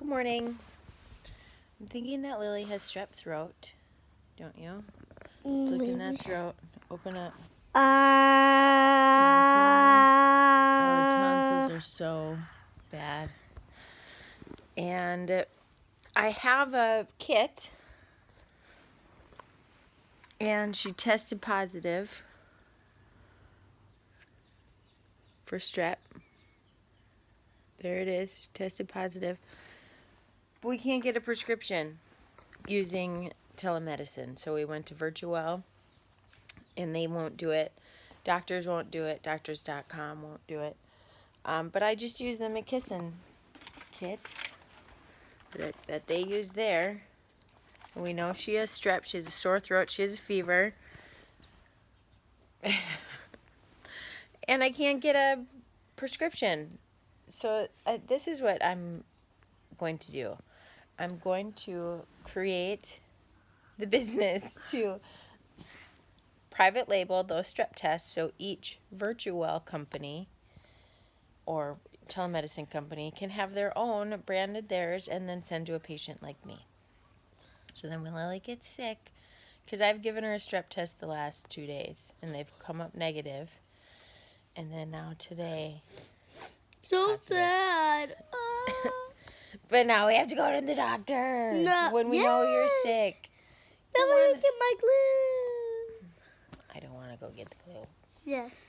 Good morning. I'm thinking that Lily has strep throat, don't you? Look in that throat. Open up. Her tonsils are so bad. And I have a kit, and she tested positive for strep. There it is. She tested positive. But we can't get a prescription using telemedicine. So we went to Virtual, and they won't do it. Doctors won't do it. Doctors.com won't do it. But I just use the McKisson kit that they use there. We know she has strep. She has a sore throat. She has a fever. And I can't get a prescription. So this is what I'm going to do. I'm going to create the business to private label those strep tests, so each Virtual company or telemedicine company can have their own, branded theirs, and then send to a patient like me. So then when Lily gets sick, because I've given her a strep test the last 2 days, and they've come up negative, and then now today. So positive. sad. But now we have to go to the doctor when we know you're sick. Now I get my glue. I don't want to go get the glue. Yes.